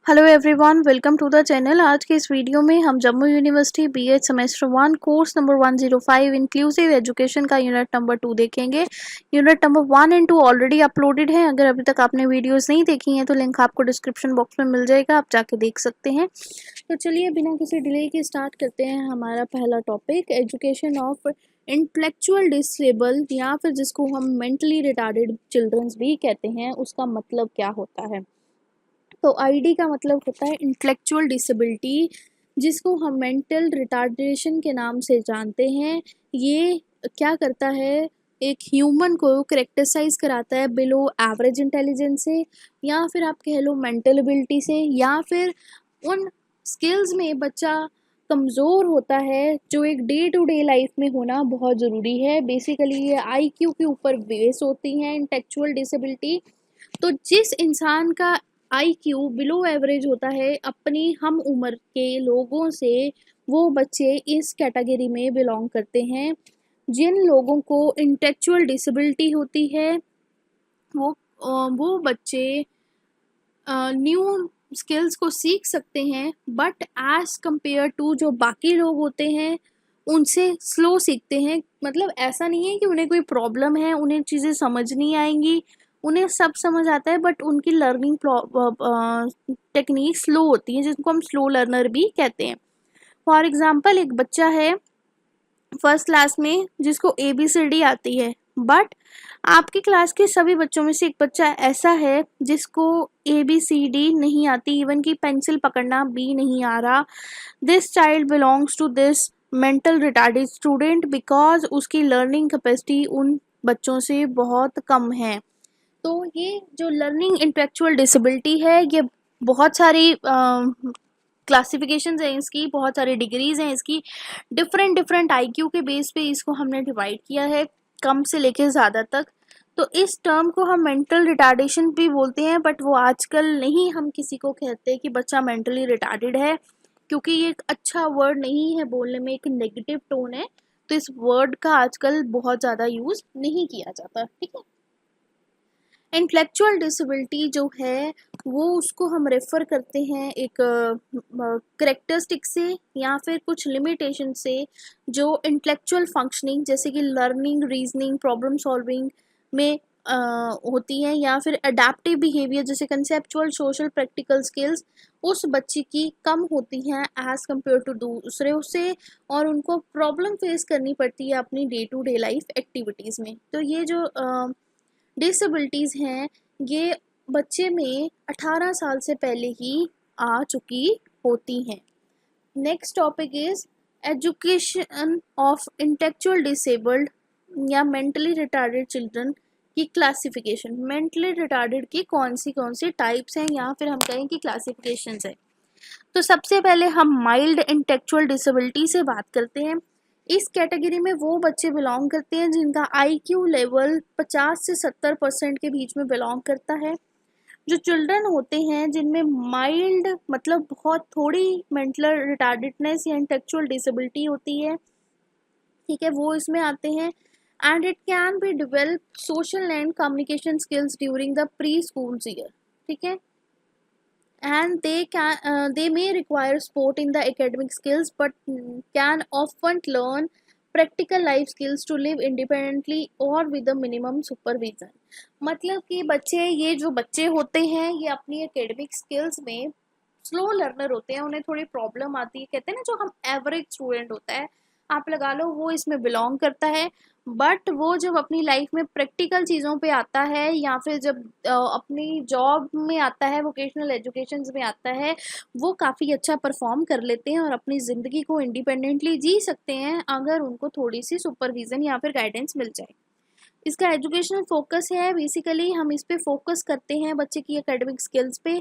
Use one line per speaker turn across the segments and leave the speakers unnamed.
Hello everyone, welcome to the channel. आज के इस वीडियो में हम Jammu university BEd semester 1 course number 105 inclusive education का यूनिट नंबर 2 देखेंगे। Unit number 1 and 2 already uploaded है। अगर अभी तक आपने वीडियोस नहीं देखी हैं तो लिंक आपको डिस्क्रिप्शन बॉक्स में मिल जाएगा, आप जाके देख सकते हैं। तो चलिए बिना किसी डिले के स्टार्ट करते हैं हमारा पहला topic, education of intellectual disable या फिर जिसको हम मेंटली रिटार्डेड चिल्ड्रंस भी कहते हैं, उसका मतलब क्या होता है। तो आईडी का मतलब होता है इंटेलेक्चुअल डिसेबिलिटी, जिसको हम मेंटल रिटार्डेशन के नाम से जानते हैं। ये क्या करता है, एक ह्यूमन को करेक्टराइज कराता है बिलो एवरेज इंटेलिजेंस से, या फिर आप कह लो मेंटल एबिलिटी से, या फिर उन स्किल्स में बच्चा कमज़ोर होता है जो एक डे टू डे लाइफ में होना बहुत ज़रूरी है। बेसिकली ये आईक्यू के ऊपर बेस होती हैं इंटेलेक्चुअल डिसेबिलिटी। तो जिस इंसान का आईक्यू बिलो एवरेज होता है अपनी हम उम्र के लोगों से, वो बच्चे इस कैटेगरी में बिलोंग करते हैं। जिन लोगों को इंटेलेक्चुअल डिसेबिलिटी होती है वो बच्चे न्यू स्किल्स को सीख सकते हैं, बट एज कंपेयर टू जो बाकी लोग होते हैं उनसे स्लो सीखते हैं। मतलब ऐसा नहीं है कि उन्हें कोई प्रॉब्लम है, उन्हें चीज़ें समझ नहीं आएंगी, उन्हें सब समझ आता है, बट उनकी लर्निंग टेक्निक स्लो होती है, जिनको हम स्लो लर्नर भी कहते हैं। फॉर एग्जांपल, एक बच्चा है फर्स्ट क्लास में जिसको ABCD आती है, बट आपकी क्लास के सभी बच्चों में से एक बच्चा ऐसा है जिसको ABCD नहीं आती, इवन की पेंसिल पकड़ना भी नहीं आ रहा। This child belongs to this mental retarded student because उसकी लर्निंग कैपेसिटी उन बच्चों से बहुत कम है। तो ये जो लर्निंग इंटेलेक्चुअल डिसेबिलिटी है, ये बहुत सारी क्लासिफिकेशंस हैं इसकी, बहुत सारी डिग्रीज हैं इसकी, डिफरेंट डिफरेंट आईक्यू के बेस पे इसको हमने डिवाइड किया है, कम से लेके ज़्यादा तक। तो इस टर्म को हम मेंटल रिटार्डेशन भी बोलते हैं, बट वो आजकल नहीं हम किसी को कहते कि बच्चा मेंटली रिटार्डेड है, क्योंकि ये एक अच्छा वर्ड नहीं है बोलने में, एक नेगेटिव टोन है। तो इस वर्ड का आजकल बहुत ज़्यादा यूज़ नहीं किया जाता, ठीक है। इंटेलेक्चुअल डिसेबिलिटी जो है वो उसको हम रेफ़र करते हैं एक करेक्टरिस्टिक से या फिर कुछ लिमिटेशन से जो इंटेलेक्चुअल फंक्शनिंग जैसे कि लर्निंग, रीजनिंग, प्रॉब्लम सॉल्विंग में होती हैं, या फिर अडेप्टिव बिहेवियर जैसे कंसेप्चुअल, सोशल, प्रैक्टिकल स्किल्स उस बच्चे की कम होती हैं एज़ कम्पेयर टू दूसरे उससे, और उनको प्रॉब्लम फेस करनी पड़ती है अपनी day to day life activities में। तो ये जो डिसेबिलिटीज़ हैं ये बच्चे में 18 साल से पहले ही आ चुकी होती हैं। Next topic is education of intellectual disabled या मेंटली रिटार्डेड चिल्ड्रन की क्लासिफिकेशन। मेंटली रिटार्डेड की कौन सी टाइप्स हैं, या फिर हम कहें कि क्लासिफिकेशंस हैं। तो सबसे पहले हम माइल्ड इंटेलेक्चुअल डिसेबिलिटी से बात करते हैं। इस कैटेगरी में वो बच्चे बिलोंग करते हैं जिनका आईक्यू लेवल 50 से 70% के बीच में बिलोंग करता है। जो चिल्ड्रन होते हैं जिनमें माइल्ड मतलब बहुत थोड़ी मेंटल रिटार्डेडनेस या इंटेलेक्चुअल डिसेबिलिटी होती है, ठीक है, वो इसमें आते हैं। And it can be develop social and communication skills during the pre school year, ठीक है। And they may require support in the academic skills but can often learn practical life skills to live independently or with a minimum supervision। मतलब कि बच्चे, ये जो बच्चे होते हैं ये अपनी एकेडमिक स्किल्स में स्लो लर्नर होते हैं, उन्हें थोड़ी प्रॉब्लम आती है। कहते हैं ना जो हम एवरेज स्टूडेंट होता है, आप लगा लो वो इसमें बिलोंग करता है। बट वो जब अपनी लाइफ में प्रैक्टिकल चीज़ों पे आता है या फिर जब अपनी जॉब में आता है, वोकेशनल एजुकेशन में आता है, वो काफ़ी अच्छा परफॉर्म कर लेते हैं और अपनी ज़िंदगी को इंडिपेंडेंटली जी सकते हैं अगर उनको थोड़ी सी सुपरविज़न या फिर गाइडेंस मिल जाए। इसका एजुकेशनल फोकस है, बेसिकली हम इस पे फोकस करते हैं बच्चे की एकेडमिक स्किल्स पे,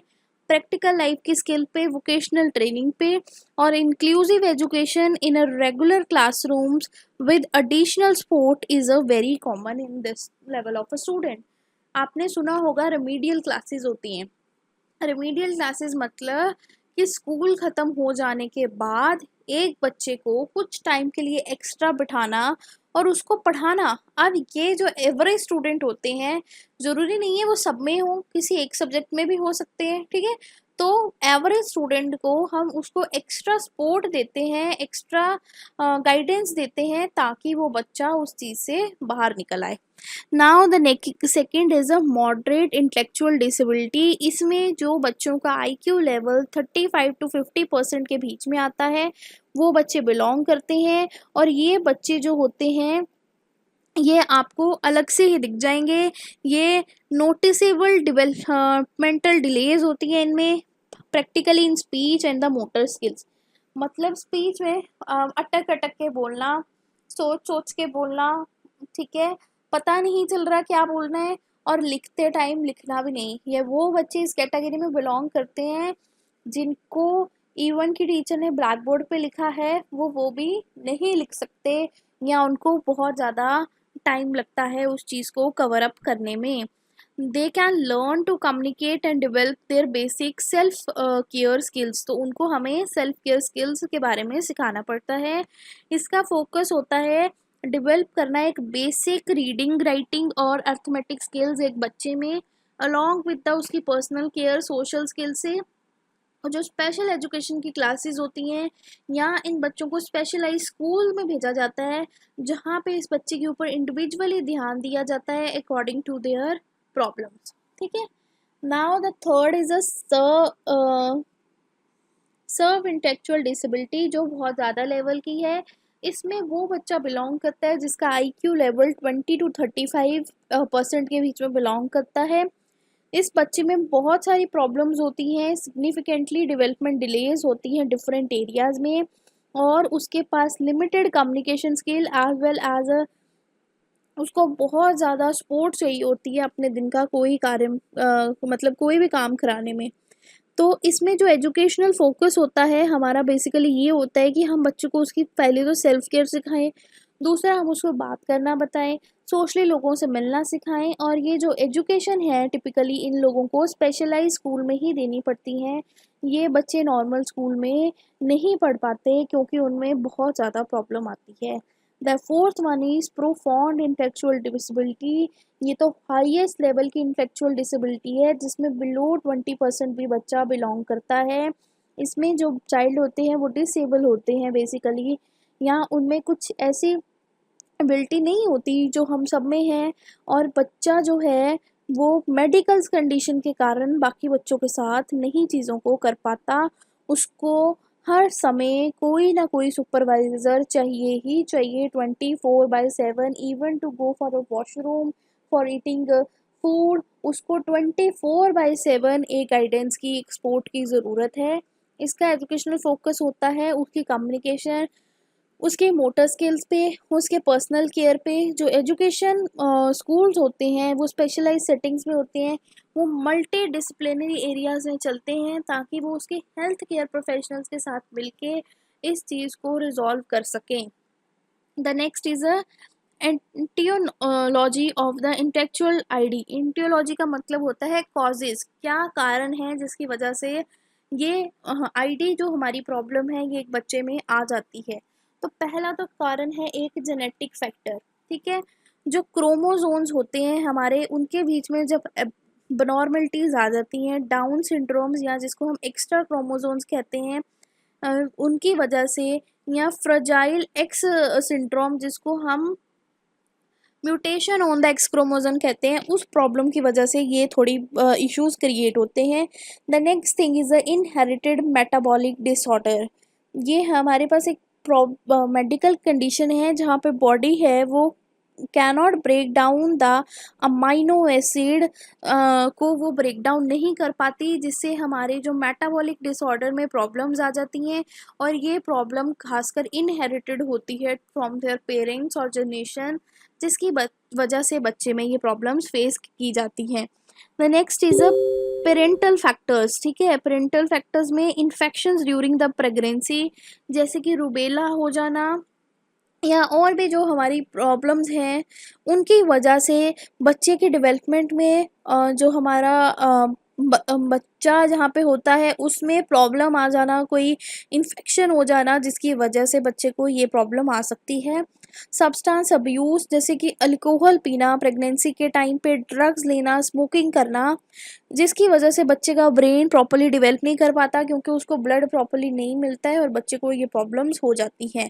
प्रैक्टिकल लाइफ की स्किल पे, वोकेशनल ट्रेनिंग पे, और inclusive education in a regular classrooms with additional support is a very common in this level of a student. आपने सुना होगा रेमीडियल क्लासेस होती हैं। रेमीडियल क्लासेस मतलब कि स्कूल ख़त्म हो जाने के बाद एक बच्चे को कुछ टाइम के लिए एक्स्ट्रा बिठाना और उसको पढ़ाना। अब ये जो एवरेज स्टूडेंट होते हैं, ज़रूरी नहीं है वो सब में हो, किसी एक सब्जेक्ट में भी हो सकते हैं, ठीक है। तो एवरेज स्टूडेंट को हम उसको एक्स्ट्रा सपोर्ट देते हैं, एक्स्ट्रा गाइडेंस देते हैं ताकि वो बच्चा उस चीज़ से बाहर निकल आए। Now the second is a moderate intellectual disability. इसमें जो बच्चों का आईक्यू लेवल 35 to 50% के बीच में आता है वो बच्चे बिलोंग करते हैं। और ये बच्चे जो होते हैं ये आपको अलग से ही दिख जाएंगे। ये नोटिसेबल डेवलपमेंटल डिलेज होती है इनमें, practically in speech and the motor skills. मतलब स्पीच में अटक अटक के बोलना, सोच सोच के बोलना, ठीक है, पता नहीं चल रहा क्या बोलना है, और लिखते टाइम लिखना भी नहीं। ये वो बच्चे इस कैटेगरी में बिलोंग करते हैं जिनको इवन की टीचर ने ब्लैक बोर्ड पे लिखा है वो भी नहीं लिख सकते, या उनको बहुत ज़्यादा टाइम लगता है उस चीज़ को कवर अप करने में। They can learn to communicate and develop their basic self care skills. तो उनको हमें सेल्फ केयर स्किल्स के बारे में सिखाना पड़ता है। इसका फोकस होता है डेवलप करना एक बेसिक रीडिंग, राइटिंग और अर्थमेटिक स्किल्स एक बच्चे में, अलॉन्ग विद द उसकी पर्सनल केयर, सोशल स्किल्स से। और जो स्पेशल एजुकेशन की क्लासेस होती हैं या इन बच्चों को स्पेशलाइज स्कूल में भेजा जाता है जहाँ पे इस बच्चे के ऊपर इंडिविजुअली ध्यान दिया जाता है अकॉर्डिंग टू देयर प्रॉब्लम्स, ठीक है। Now the third is a severe intellectual disability, जो बहुत ज़्यादा लेवल की है। इसमें वो बच्चा बिलोंग करता है जिसका आईक्यू लेवल 20 to 35% के बीच में बिलोंग करता है। इस बच्चे में बहुत सारी प्रॉब्लम्स होती हैं, सिग्निफिकेंटली डेवलपमेंट डिलेज होती हैं डिफरेंट एरियाज में, और उसके पास limited communication skill as well as उसको बहुत ज़्यादा सपोर्ट चाहिए होती है अपने दिन का कोई कार्य मतलब कोई भी काम कराने में। तो इसमें जो एजुकेशनल फोकस होता है हमारा बेसिकली ये होता है कि हम बच्चों को उसकी पहले तो सेल्फ केयर सिखाएं, दूसरा हम उसको बात करना बताएं, सोशली लोगों से मिलना सिखाएं। और ये जो एजुकेशन है टिपिकली इन लोगों को स्पेशलाइज स्कूल में ही देनी पड़ती हैं। ये बच्चे नॉर्मल स्कूल में नहीं पढ़ पाते क्योंकि उनमें बहुत ज़्यादा प्रॉब्लम आती है। The fourth one is profound intellectual disability. ये तो हाईएस्ट लेवल की इंटेलेक्चुअल डिसेबिलिटी है जिसमें बिलो 20% भी बच्चा बिलोंग करता है। इसमें जो चाइल्ड होते हैं वो डिसेबल होते हैं बेसिकली, या उनमें कुछ ऐसी एबिलिटी नहीं होती जो हम सब में है, और बच्चा जो है वो मेडिकल कंडीशन के कारण बाकी बच्चों के साथ नहीं चीज़ों को कर पाता। उसको हर समय कोई ना कोई सुपरवाइज़र चाहिए ही चाहिए 24/7, even to go for a washroom, for eating food. उसको 24/7 एक गाइडेंस की, एक सपोर्ट की ज़रूरत है। इसका एजुकेशनल फोकस होता है उसकी कम्युनिकेशन, उसके मोटर स्किल्स पे, उसके पर्सनल केयर पे। जो एजुकेशन स्कूल्स होते हैं वो स्पेशलाइज सेटिंग्स में होते हैं, वो मल्टी डिसिप्लिनरी एरियाज में चलते हैं ताकि वो उसके हेल्थ केयर प्रोफेशनल्स के साथ मिलके इस चीज़ को रिजॉल्व कर सकें। The next is a aetiology of the intellectual ID. Aetiology का मतलब होता है कॉजेज, क्या कारण है जिसकी वजह से ये आईडी जो हमारी प्रॉब्लम है ये एक बच्चे में आ जाती है। तो पहला तो कारण है एक जेनेटिक फैक्टर, ठीक है। जो क्रोमोसोम्स होते हैं हमारे उनके बीच में जब बनॉर्मलिटीज आ जाती हैं, डाउन सिंड्रोम्स या जिसको हम एक्स्ट्रा क्रोमोसोम्स कहते हैं, उनकी वजह से, या फ्रजाइल एक्स सिंड्रोम जिसको हम mutation on the x chromosome कहते हैं, उस प्रॉब्लम की वजह से ये थोड़ी इश्यूज क्रिएट होते हैं। The next thing is the inherited metabolic disorder. ये हमारे पास एक मेडिकल कंडीशन है जहाँ पे बॉडी है वो cannot break down the amino acid को वो ब्रेक डाउन नहीं कर पाती, जिससे हमारे जो मेटाबॉलिक डिसऑर्डर में प्रॉब्लम्स आ जाती हैं। और ये प्रॉब्लम खासकर इनहेरिटेड होती है फ्रॉम देयर पेरेंट्स और जनरेशन, जिसकी वजह से बच्चे में ये प्रॉब्लम्स फेस की जाती हैं। The next is a parental factors, ठीक है। पेरेंटल फैक्टर्स में इन्फेक्शंस ड्यूरिंग द प्रेगनेंसी, जैसे कि रूबेला हो जाना, या और भी जो हमारी प्रॉब्लम्स हैं उनकी वजह से बच्चे के डेवलपमेंट में जो हमारा बच्चा जहाँ पे होता है उसमें प्रॉब्लम आ जाना, कोई इन्फेक्शन हो जाना जिसकी वजह से बच्चे को ये प्रॉब्लम आ सकती है। सब्सटेंस अब्यूज़ जैसे कि अल्कोहल पीना, प्रेगनेंसी के टाइम पे ड्रग्स लेना, स्मोकिंग करना, जिसकी वजह से बच्चे का ब्रेन प्रॉपर्ली डेवलप नहीं कर पाता क्योंकि उसको ब्लड प्रॉपर्ली नहीं मिलता है और बच्चे को ये प्रॉब्लम्स हो जाती हैं।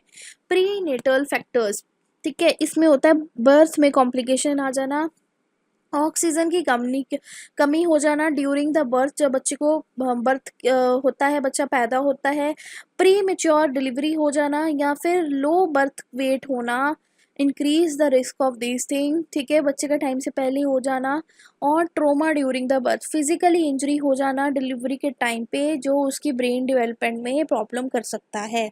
प्री नेटल फैक्टर्स, ठीक है, इसमें होता है बर्थ में कॉम्प्लिकेशन आ जाना, ऑक्सीजन की कमी हो जाना ड्यूरिंग द बर्थ, जब बच्चे को बर्थ होता है, बच्चा पैदा होता है, प्री मेच्योर डिलीवरी हो जाना या फिर लो बर्थ वेट होना, increase the risk of this thing, ठीक है, बच्चे का टाइम से पहले हो जाना, और trauma during the birth, physically injury हो जाना डिलीवरी के टाइम पे जो उसकी ब्रेन डेवलपमेंट में प्रॉब्लम कर सकता है।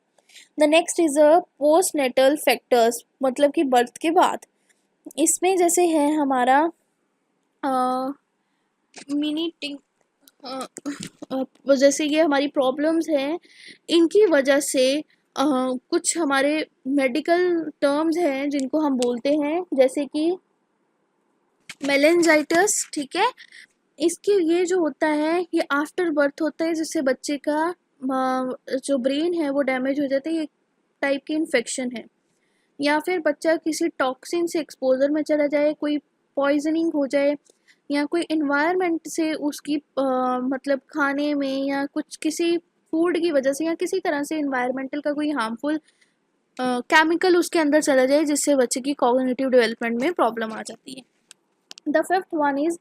The next is a post natal factors, मतलब कि बर्थ के बाद। इसमें जैसे है हमारा मीनिटिंग, जैसे ये हमारी प्रॉब्लम्स हैं, इनकी वजह से कुछ हमारे मेडिकल टर्म्स हैं जिनको हम बोलते हैं, जैसे कि मेलेंजाइटिस, ठीक है, इसके ये जो होता है ये आफ्टर बर्थ होता है, जिससे बच्चे का जो ब्रेन है वो डैमेज हो जाता है, ये टाइप की इन्फेक्शन है। या फिर बच्चा किसी टॉक्सिन से एक्सपोजर में चला जाए, कोई पॉइजनिंग हो जाए, या कोई इन्वायरमेंट से उसकी मतलब खाने में या कुछ किसी फूड की वजह से या किसी तरह से इन्वायरमेंटल का कोई हार्मफुल केमिकल उसके अंदर चला जाए जिससे बच्चे की कॉग्निटिव डेवलपमेंट में प्रॉब्लम आ जाती है। The fifth one is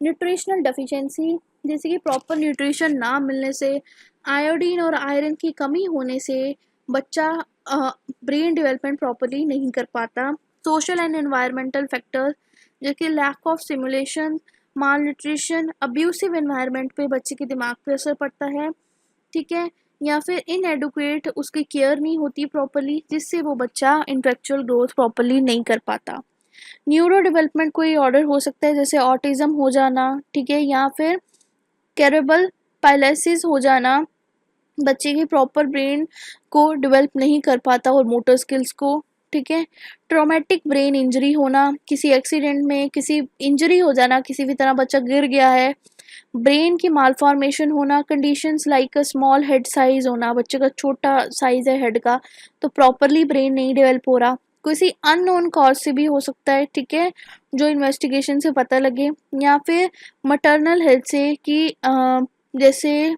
nutritional deficiency, जैसे कि प्रॉपर न्यूट्रिशन ना मिलने से, आयोडीन और आयरन की कमी होने से बच्चा ब्रेन डेवलपमेंट प्रॉपरली नहीं कर पाता। सोशल एंड एनवायरमेंटल फैक्टर्स, जैसे lack of stimulation, malnutrition, abusive environment पे बच्चे के दिमाग पे असर पड़ता है, ठीक है, या फिर इनएडुकेट उसकी केयर नहीं होती प्रॉपरली जिससे वो बच्चा इंटेलेक्चुअल ग्रोथ प्रॉपरली नहीं कर पाता। न्यूरो डेवलपमेंट कोई ऑर्डर हो सकता है जैसे ऑटिज्म हो जाना, ठीक है, या फिर कैरेबल पाइलेसिस हो जाना, बच्चे की प्रॉपर ब्रेन को डेवलप नहीं कर पाता और मोटर स्किल्स को, ठीक है। ट्रॉमेटिक ब्रेन इंजरी होना, किसी एक्सीडेंट में किसी इंजरी हो जाना, किसी भी तरह बच्चा गिर गया है, ब्रेन की मालफॉर्मेशन होना, conditions like a small head size होना, बच्चे का छोटा साइज है हेड का तो प्रॉपरली ब्रेन नहीं डेवलप हो रहा, किसी अननोन कॉज से भी हो सकता है, ठीक है, जो इन्वेस्टिगेशन से पता लगे, या फिर मटर्नल हेल्थ से कि जैसे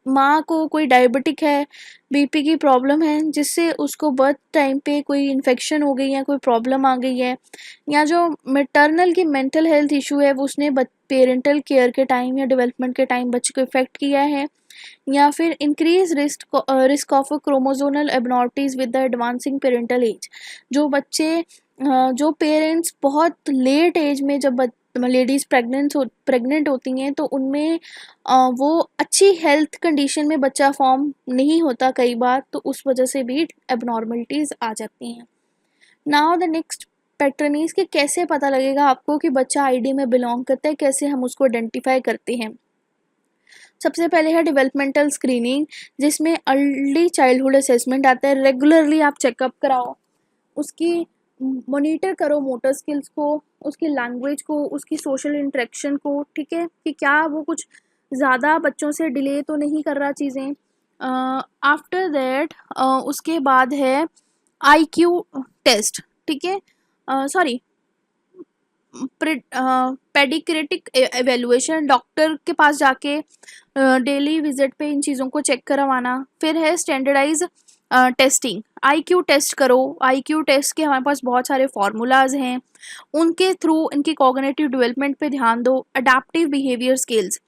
माँ को कोई डायबिटिक है, बीपी की प्रॉब्लम है जिससे उसको बर्थ टाइम पे कोई इन्फेक्शन हो गई है, कोई प्रॉब्लम आ गई है, या जो मैटरनल की मेंटल हेल्थ इशू है वो उसने पेरेंटल केयर के टाइम या डेवलपमेंट के टाइम बच्चे को इफेक्ट किया है, या फिर increase risk of chromosomal abnormalities with the advancing parental age, जो बच्चे जो पेरेंट्स बहुत लेट एज में जब लेडीज़ प्रेग्नेंट होती हैं तो उनमें वो अच्छी हेल्थ कंडीशन में बच्चा फॉर्म नहीं होता कई बार, तो उस वजह से भी एबनॉर्मलिटीज़ आ जाती हैं। Now the next pattern is कि कैसे पता लगेगा आपको कि बच्चा आईडी में बिलोंग करता है, कैसे हम उसको आइडेंटिफाई करते हैं। सबसे पहले है डेवलपमेंटल स्क्रीनिंग, जिसमें अर्ली चाइल्डहुड असेसमेंट आता है, रेगुलरली आप चेकअप कराओ, उसकी मॉनिटर करो मोटर स्किल्स को, उसकी लैंग्वेज को, उसकी सोशल इंटरेक्शन को, ठीक है, कि क्या वो कुछ ज़्यादा बच्चों से डिले तो नहीं कर रहा चीज़ें। आफ्टर दैट उसके बाद है आईक्यू टेस्ट, ठीक है, सॉरी पेडिक्रेटिक एवेलुएशन, डॉक्टर के पास जाके डेली विजिट पे इन चीज़ों को चेक करवाना। फिर है स्टैंडर्डाइज टेस्टिंग, आईक्यू टेस्ट करो, आईक्यू टेस्ट के हमारे पास बहुत सारे फार्मूलाज हैं, उनके थ्रू इनकी कॉग्निटिव डेवलपमेंट पे ध्यान दो। अडेप्टिव बिहेवियर स्किल्स,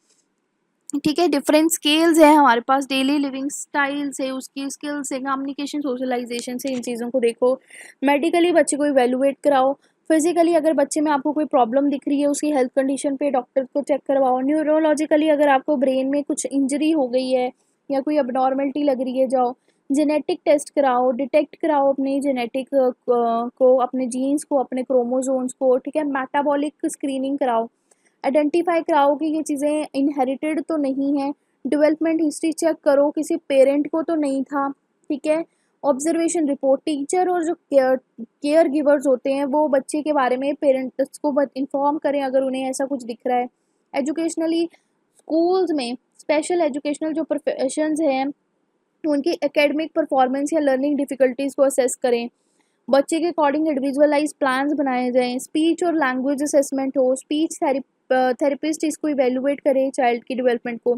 ठीक है, डिफरेंट स्केल्स है हमारे पास, डेली लिविंग स्टाइल से, उसकी स्किल्स से, कम्युनिकेशन सोशलाइजेशन से, इन चीज़ों को देखो। मेडिकली बच्चे को इवेलुएट कराओ। फिजिकली अगर बच्चे में आपको कोई प्रॉब्लम दिख रही है उसकी हेल्थ कंडीशन पे डॉक्टर को चेक करवाओ। न्यूरोलॉजिकली अगर आपको ब्रेन में कुछ इंजरी हो गई है या कोई अबनॉर्मलिटी लग रही है, जाओ जेनेटिक टेस्ट कराओ, डिटेक्ट कराओ अपने जेनेटिक को, अपने जीन्स को, अपने क्रोमोसोम्स को, ठीक है। मेटाबॉलिक स्क्रीनिंग कराओ, आइडेंटिफाई कराओ कि ये चीज़ें इनहेरिटेड तो नहीं है। डेवलपमेंट हिस्ट्री चेक करो, किसी पेरेंट को तो नहीं था, ठीक है। ऑब्जर्वेशन रिपोर्ट, टीचर और जो केयर गिवर्स होते हैं वो बच्चे के बारे में पेरेंट्स को इन्फॉर्म करें अगर उन्हें ऐसा कुछ दिख रहा है, एजुकेशनली स्कूल्स में स्पेशल एजुकेशनल जो प्रोफेशंस हैं उनकी एकेडमिक परफॉर्मेंस या लर्निंग डिफ़िकल्टीज़ को असेस करें। बच्चे के अकॉर्डिंग इंडिविजुअलाइज प्लान्स बनाए जाएँ। स्पीच और लैंग्वेज असेसमेंट हो, स्पीच थेरेपिस्ट इसको इवेलुएट करे चाइल्ड की डेवलपमेंट को,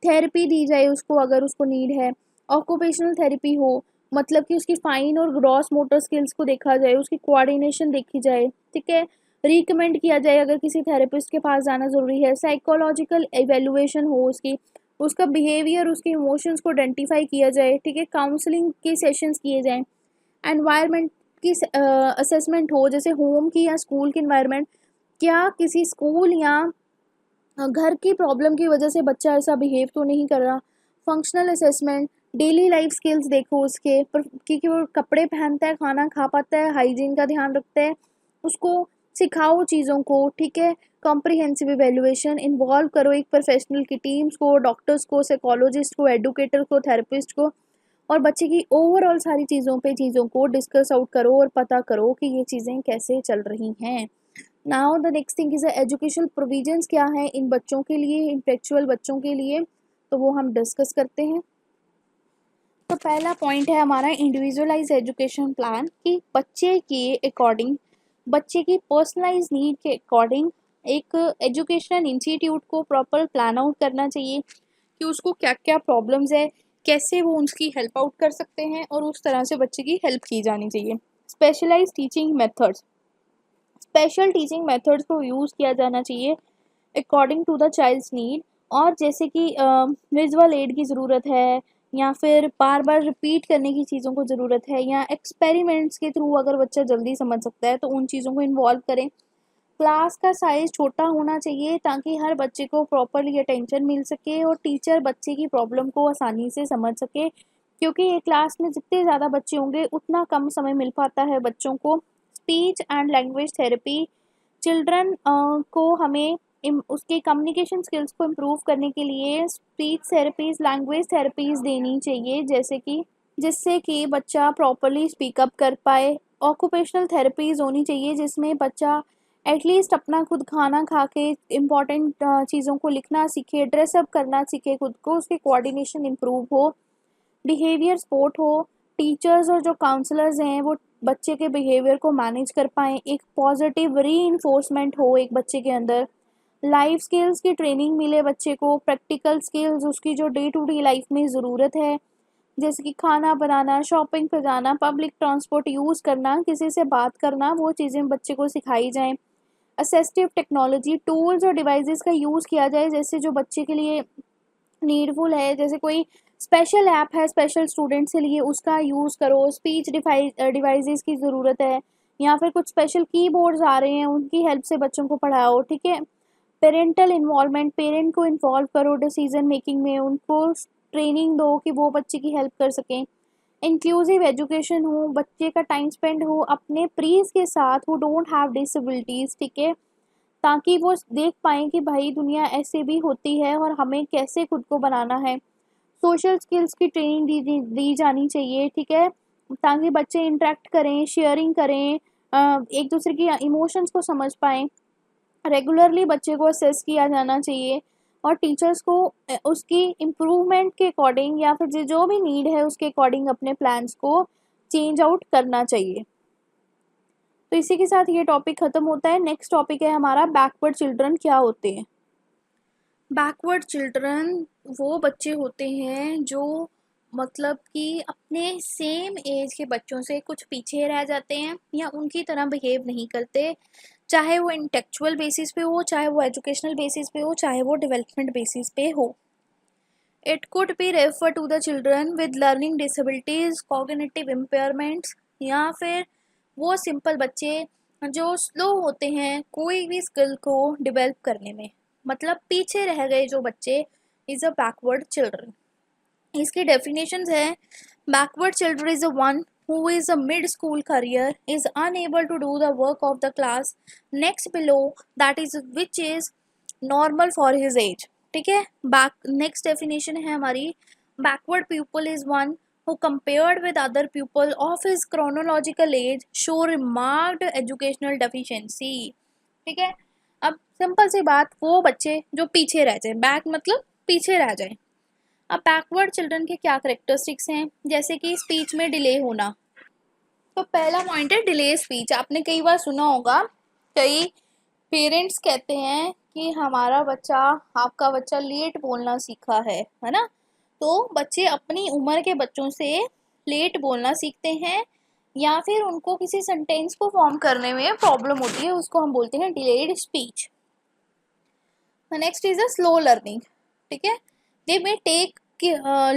थेरेपी दी जाए उसको अगर उसको नीड है। ऑक्यूपेशनल थेरेपी हो, मतलब कि उसकी फाइन और ग्रॉस मोटर स्किल्स को देखा जाए, उसकी कोऑर्डिनेशन देखी जाए, ठीक है। रिकमेंड किया जाए अगर किसी थेरेपिस्ट के पास जाना ज़रूरी है। साइकोलॉजिकल इवेलुएशन हो उसकी, उसका बिहेवियर, उसके इमोशंस को आइडेंटिफाई किया जाए, ठीक है। काउंसलिंग के सेशंस किए जाएँ। एनवायरनमेंट की असेसमेंट हो, जैसे होम की या स्कूल की इन्वायरमेंट, क्या किसी स्कूल या घर की प्रॉब्लम की वजह से बच्चा ऐसा बिहेव तो नहीं कर रहा। Functional assessment, daily life skills देखो उसके पर कि वो कपड़े पहनता है, खाना खा पाता है, हाइजीन का ध्यान रखता है, उसको सिखाओ चीज़ों को, ठीक है। कॉम्प्रिहेंसिव इवेल्युएशन, इन्वॉल्व करो एक प्रोफेशनल की टीम्स को, डॉक्टर्स को, साइकोलॉजिस्ट को, एडुकेटर को, थेरेपिस्ट को, और बच्चे की ओवरऑल सारी चीज़ों को डिस्कस आउट करो और पता करो कि ये चीज़ें कैसे चल रही हैं। Now the next thing is educational provisions क्या है इन बच्चों के लिए, इंटेलेक्चुअल बच्चों के लिए, तो वो हम डिस्कस करते हैं। तो पहला पॉइंट है हमारा इंडिविजुअलाइज एजुकेशन प्लान, कि बच्चे के अकॉर्डिंग, बच्चे की पर्सनलाइज नीड के अकॉर्डिंग एक एजुकेशनल इंस्टीट्यूट को प्रॉपर प्लान आउट करना चाहिए कि उसको क्या क्या प्रॉब्लम्स है, कैसे वो उसकी हेल्प आउट कर सकते हैं, और उस तरह से बच्चे की हेल्प की जानी चाहिए। Specialise teaching methods, special teaching methods को यूज़ किया जाना चाहिए according to the child's need. और जैसे कि विजुअल एड की ज़रूरत है, या फिर बार बार रिपीट करने की चीज़ों को ज़रूरत है, या एक्सपेरिमेंट्स के थ्रू अगर बच्चा जल्दी समझ सकता है तो उन चीज़ों को इन्वॉल्व करें। क्लास का साइज़ छोटा होना चाहिए ताकि हर बच्चे को प्रॉपरली अटेंशन मिल सके और टीचर बच्चे की प्रॉब्लम को आसानी से समझ सके, क्योंकि एक क्लास में जितने ज़्यादा बच्चे होंगे उतना कम समय मिल पाता है बच्चों को। Speech and language therapy, children को हमें उसके कम्युनिकेशन स्किल्स को इम्प्रूव करने के लिए स्पीच थेरेपीज़, लैंग्वेज थेरेपीज़ देनी चाहिए, जैसे कि जिससे कि बच्चा प्रॉपरली स्पीकअप कर पाए। ऑक्यूपेशनल थेरेपीज़ होनी चाहिए जिसमें बच्चा एटलीस्ट अपना खुद खाना खा के इम्पॉर्टेंट चीज़ों को लिखना सीखे, ड्रेसअप करना सीखे खुद को, उसके कोऑर्डिनेशन इम्प्रूव हो। बिहेवियर सपोर्ट हो, टीचर्स और जो काउंसलर्स हैं वो बच्चे के बिहेवियर को मैनेज कर पाएँ, एक पॉजिटिव रीइंफोर्समेंट हो एक बच्चे के अंदर। लाइफ स्किल्स की ट्रेनिंग मिले बच्चे को, प्रैक्टिकल स्किल्स उसकी जो डे टू डे लाइफ में ज़रूरत है, जैसे कि खाना बनाना, शॉपिंग पे जाना, पब्लिक ट्रांसपोर्ट यूज़ करना, किसी से बात करना, वो चीज़ें बच्चे को सिखाई जाएँ। असिस्टिव टेक्नोलॉजी, टूल्स और डिवाइसेस का यूज़ किया जाए जैसे जो बच्चे के लिए नीडफुल है, जैसे कोई स्पेशल ऐप है स्पेशल स्टूडेंट से लिए उसका यूज़ करो। स्पीच डिवाइसेस की ज़रूरत है, या फिर कुछ स्पेशल कीबोर्ड्स आ रहे हैं उनकी हेल्प से बच्चों को पढ़ाओ, ठीक है। पेरेंटल इन्वॉल्वमेंट, पेरेंट को इन्वॉल्व करो डिसीजन मेकिंग में, उनको ट्रेनिंग दो कि वो बच्चे की हेल्प कर सकें। इंक्लूसिव एजुकेशन हो, बच्चे का टाइम स्पेंड हो अपने प्रीज के साथ हु डोंट हैव डिसेबिलिटीज़, ठीक है, ताकि वो देख पाएँ कि भाई दुनिया ऐसे भी होती है और हमें कैसे खुद को बनाना है। सोशल स्किल्स की ट्रेनिंग दी जानी चाहिए, ठीक है, ताकि बच्चे इंटरेक्ट करें, शेयरिंग करें, एक दूसरे की इमोशंस को समझ पाएँ। रेगुलरली बच्चे को असेस किया जाना चाहिए और टीचर्स को उसकी इम्प्रूवमेंट के अकॉर्डिंग या फिर जो भी नीड है उसके अकॉर्डिंग अपने प्लान्स को चेंज आउट करना चाहिए। तो इसी के साथ ये टॉपिक ख़त्म होता है। नेक्स्ट टॉपिक है हमारा बैकवर्ड चिल्ड्रन क्या होते हैं। बैकवर्ड चिल्ड्रन वो बच्चे होते हैं जो मतलब कि अपने सेम एज के बच्चों से कुछ पीछे रह जाते हैं या उनकी तरह बिहेव नहीं करते, चाहे वो इंटेलेक्चुअल बेसिस पे हो, चाहे वो एजुकेशनल बेसिस पे हो, चाहे वो डेवलपमेंट बेसिस पे हो। It could be refer to the children with learning disabilities, cognitive impairments, या फिर वो सिंपल बच्चे जो स्लो होते हैं कोई भी स्किल को डेवलप करने में, मतलब पीछे रह गए जो बच्चे, इज़ अ बैकवर्ड चिल्ड्रन। इसकी डेफिनेशंस है, backward children is a one who is a mid-school career is unable to do the work of the class next below that is which is normal for his age, ठीक है। Back next definition है हमारी, backward people is one who compared with other people of his chronological age show remarked educational deficiency, ठीक है। अब simple सी बात, वो बच्चे जो पीछे रह जाए, बैक मतलब पीछे रह जाए। अब बैकवर्ड चिल्ड्रन के क्या करेक्टरिस्टिक्स हैं, जैसे कि स्पीच में डिले होना। तो पहला पॉइंट है डिले स्पीच। आपने कई बार सुना होगा, कई पेरेंट्स कहते हैं कि हमारा बच्चा, आपका बच्चा लेट बोलना सीखा है ना। तो बच्चे अपनी उम्र के बच्चों से लेट बोलना सीखते हैं, या फिर उनको किसी सेंटेंस को फॉर्म करने में प्रॉब्लम होती है, उसको हम बोलते हैं delayed speech. Next is a slow learning, ठीक है। They may take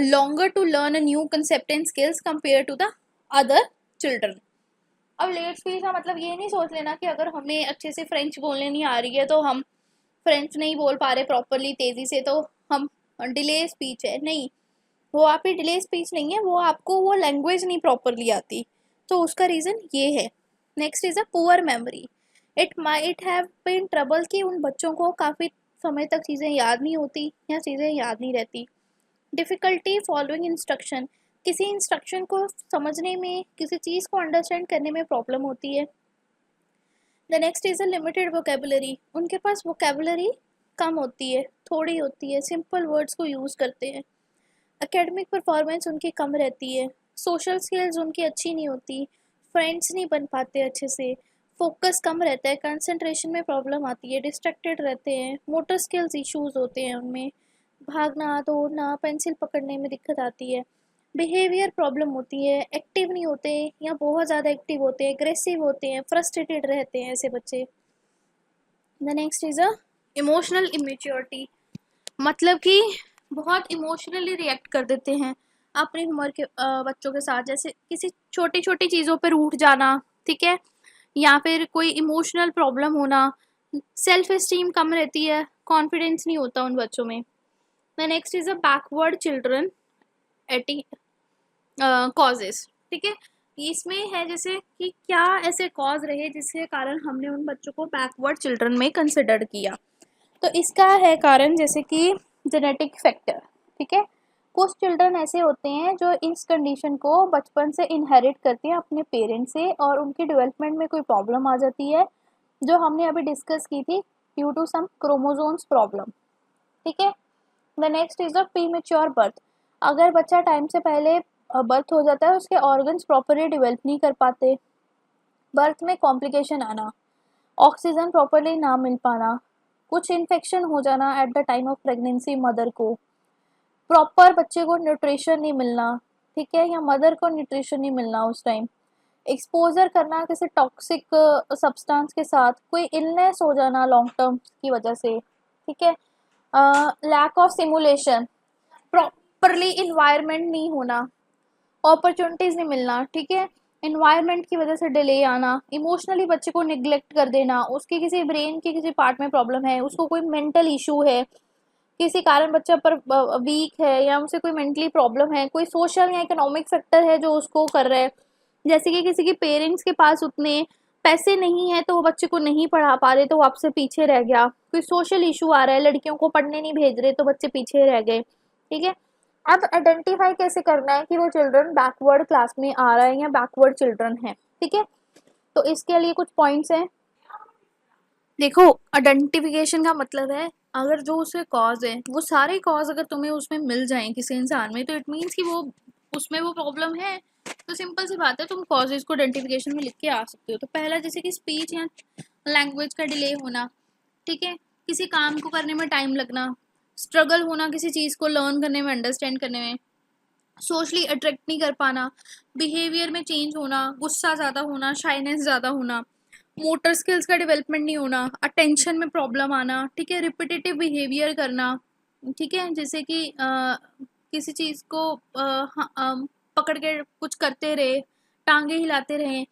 longer to learn a new concept and skills compare to the other children. अब लेट स्पीच का मतलब ये नहीं सोच लेना कि अगर हमें अच्छे से फ्रेंच बोलने नहीं आ रही है तो हम फ्रेंच नहीं बोल पा रहे प्रॉपरली तेजी से तो हम डिले स्पीच है, नहीं। वो आपकी डिले स्पीच नहीं है, वो आपको वो लैंग्वेज नहीं प्रॉपरली आती, तो उसका रीज़न ये है। Next is a poor memory. It might have been trouble कि उन बच्चों को काफ़ी समय तक चीज़ें याद नहीं होती या चीज़ें याद नहीं रहती। डिफ़िकल्टी फॉलोइंग इंस्ट्रक्शन, किसी इंस्ट्रक्शन को समझने में, किसी चीज़ को अंडरस्टैंड करने में प्रॉब्लम होती है। The next is a limited vocabulary, उनके पास वोकेबुलरी कम होती है, थोड़ी होती है, सिंपल वर्ड्स को यूज़ करते हैं। एकेडमिक परफॉर्मेंस उनकी कम रहती है, सोशल स्किल्स उनकी अच्छी नहीं होती, फ्रेंड्स नहीं बन पाते अच्छे से, फोकस कम रहता है, कंसंट्रेशन में प्रॉब्लम आती है, डिस्ट्रैक्टेड रहते हैं, मोटर स्किल्स इश्यूज होते हैं उनमें, भागना दौड़ना पेंसिल पकड़ने में दिक्कत आती है, बिहेवियर प्रॉब्लम होती है, एक्टिव नहीं होते या बहुत ज़्यादा एक्टिव होते हैं, एग्रेसिव होते हैं, फ्रस्ट्रेटेड रहते हैं ऐसे बच्चे। The next is a emotional immaturity, मतलब कि बहुत इमोशनली रिएक्ट कर देते हैं अपनी उम्र के बच्चों के साथ, जैसे किसी छोटी छोटी चीज़ों पर रूठ जाना, ठीक है, या फिर कोई इमोशनल प्रॉब्लम होना, सेल्फ एस्टीम कम रहती है, कॉन्फिडेंस नहीं होता उन बच्चों में। The next is a backward children eighty causes, ठीक है। इसमें है जैसे कि क्या ऐसे कॉज रहे जिसके कारण हमने उन बच्चों को बैकवर्ड चिल्ड्रन में कंसिडर किया। तो इसका है कारण जैसे कि जेनेटिक फैक्टर, ठीक है। कुछ चिल्ड्रन ऐसे होते हैं जो इस कंडीशन को बचपन से इनहेरिट करते हैं अपने पेरेंट्स से, और उनकी डेवलपमेंट में कोई प्रॉब्लम आ जाती है जो हमने अभी डिस्कस की थी, due to some chromosomes problem, ठीक है। The next is the premature birth, अगर बच्चा टाइम से पहले बर्थ हो जाता है, उसके ऑर्गन्स प्रॉपरली डेवलप नहीं कर पाते, बर्थ में कॉम्प्लिकेशन आना, ऑक्सीजन प्रॉपरली ना मिल पाना, कुछ इन्फेक्शन हो जाना at the time of pregnancy mother को, प्रॉपर बच्चे को न्यूट्रिशन नहीं मिलना, ठीक है, या मदर को न्यूट्रिशन नहीं मिलना उस टाइम, एक्सपोजर करना किसी टॉक्सिक सब्सटेंस के साथ, कोई इलनेस हो जाना लॉन्ग टर्म की वजह से, ठीक है, lack of simulation, properly environment नहीं होना, अपॉर्चुनिटीज़ नहीं मिलना, ठीक है, इन्वायरमेंट की वजह से डिले आना, इमोशनली बच्चे को निगलेक्ट कर देना, उसके किसी ब्रेन के किसी पार्ट में प्रॉब्लम है, उसको कोई मेंटल इशू है, किसी कारण बच्चा पर वीक है या उसे कोई मेंटली प्रॉब्लम है, कोई सोशल या इकोनॉमिक फैक्टर है जो उसको कर रहा है, जैसे कि किसी के पेरेंट्स के पास उतने पैसे नहीं है तो वो बच्चे को नहीं पढ़ा पा रहे तो वो आपसे पीछे रह गया, कोई सोशल इशू आ रहा है, लड़कियों को पढ़ने नहीं भेज रहे तो बच्चे पीछे रह गए, ठीक है। अब आइडेंटिफाई कैसे करना है कि वो चिल्ड्रन बैकवर्ड क्लास में आ रहा है या बैकवर्ड चिल्ड्रन है, ठीक है। तो इसके लिए कुछ पॉइंट्स हैं। देखो, आइडेंटिफिकेशन का मतलब है, अगर जो उसके कॉज है वो सारे कॉज अगर तुम्हें उसमें मिल जाएं किसी इंसान में, तो इट मीन्स कि वो उसमें वो प्रॉब्लम है। तो सिंपल सी बात है, तुम कॉजेज को आइडेंटिफिकेशन में लिख के आ सकते हो। तो पहला जैसे कि स्पीच या लैंग्वेज का डिले होना, ठीक है, किसी काम को करने में टाइम लगना, स्ट्रगल होना किसी चीज़ को लर्न करने में, अंडरस्टैंड करने में, सोशली अट्रैक्ट नहीं कर पाना, बिहेवियर में चेंज होना, गुस्सा ज़्यादा होना, शाइनेस ज़्यादा होना, मोटर स्किल्स का डेवलपमेंट नहीं होना, अटेंशन में प्रॉब्लम आना, ठीक है, रिपीटेटिव बिहेवियर करना, ठीक है, जैसे कि किसी चीज़ को पकड़ के कुछ करते रहे, टांगे हिलाते रहे,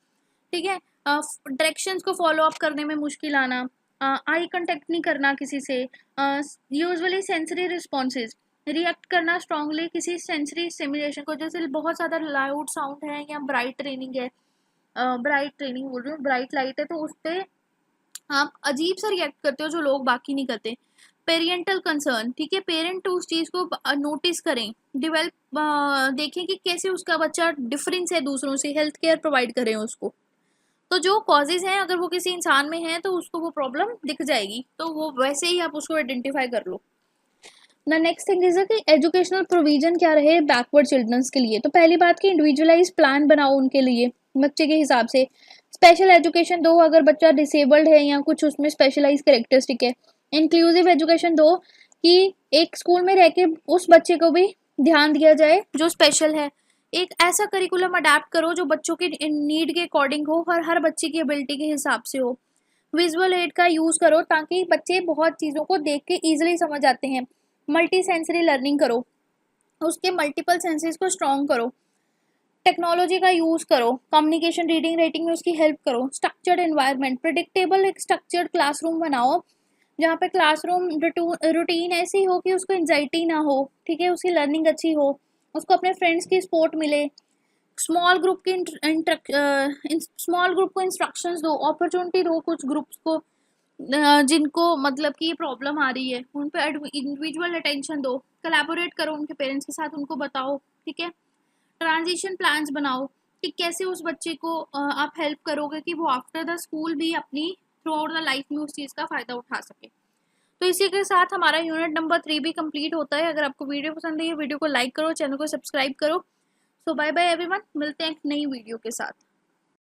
ठीक है, डायरेक्शंस को फॉलो अप करने में मुश्किल आना, आई कांटेक्ट नहीं करना किसी से, यूजुअली सेंसरी रिस्पॉन्सेज, रिएक्ट करना स्ट्रांगली किसी सेंसरी स्टिमुलेशन को, जैसे बहुत ज़्यादा लाउड साउंड है या ब्राइट ट्रेनिंग है, ब्राइट ट्रेनिंग बोल रही हूँ, ब्राइट लाइट है तो उस पर आप अजीब सा रिएक्ट करते हो जो लोग बाकी नहीं करते। पेरेंटल कंसर्न, ठीक है, पेरेंट उस चीज़ को नोटिस करें, डेवलप देखें कि कैसे उसका बच्चा डिफरेंस है दूसरों से, हेल्थ केयर प्रोवाइड करें उसको। तो जो कॉजेज हैं अगर वो किसी इंसान में है तो उसको वो प्रॉब्लम दिख जाएगी, तो वो वैसे ही आप उसको आइडेंटिफाई कर लो। द नेक्स्ट थिंग इज कि एजुकेशनल प्रोविजन क्या रहे बैकवर्ड चिल्ड्रंस के लिए। तो पहली बात कि इंडिविजुअलाइज प्लान बनाओ उनके लिए बच्चे के हिसाब से। स्पेशल एजुकेशन दो अगर बच्चा डिसेबल्ड है या कुछ उसमें स्पेशलाइज कैरेक्टरिस्टिक है। इंक्लूसिव एजुकेशन दो कि एक स्कूल में रह के उस बच्चे को भी ध्यान दिया जाए जो स्पेशल है। एक ऐसा करिकुलम अडेप्ट करो जो बच्चों के नीड के अकॉर्डिंग हो और हर बच्चे की एबिलिटी के हिसाब से हो। विजुअल एड का यूज़ करो ताकि बच्चे बहुत चीज़ों को देख के ईजिली समझ आते हैं। मल्टी सेंसरी लर्निंग करो, उसके मल्टीपल सेंसेस को स्ट्रॉन्ग करो। टेक्नोलॉजी का यूज़ करो, कम्युनिकेशन रीडिंग राइटिंग में उसकी हेल्प करो। स्ट्रक्चर्ड एनवायरनमेंट, प्रिडिक्टेबल एक स्ट्रक्चर्ड क्लासरूम बनाओ जहाँ पे क्लासरूम रूटीन ऐसी हो कि उसको एंजाइटी ना हो, ठीक है, उसकी लर्निंग अच्छी हो, उसको अपने फ्रेंड्स की सपोर्ट मिले। स्मॉल ग्रुप को इंस्ट्रक्शंस दो, अपॉर्चुनिटी दो कुछ ग्रुप्स को जिनको मतलब कि ये प्रॉब्लम आ रही है, उन पे इंडिविजुअल अटेंशन दो। कोलैबोरेट करो उनके पेरेंट्स के साथ, उनको बताओ, ठीक है। ट्रांजिशन प्लान्स बनाओ कि कैसे उस बच्चे को आप हेल्प करोगे कि वो आफ्टर द स्कूल भी अपनी थ्रू आउट द लाइफ में उस चीज़ का फ़ायदा उठा सके। तो इसी के साथ हमारा यूनिट नंबर 3 भी कंप्लीट होता है। अगर आपको वीडियो पसंद है वीडियो को लाइक करो, चैनल को सब्सक्राइब करो। सो बाय बाय एवरीवन, मिलते हैं एक नई वीडियो के साथ।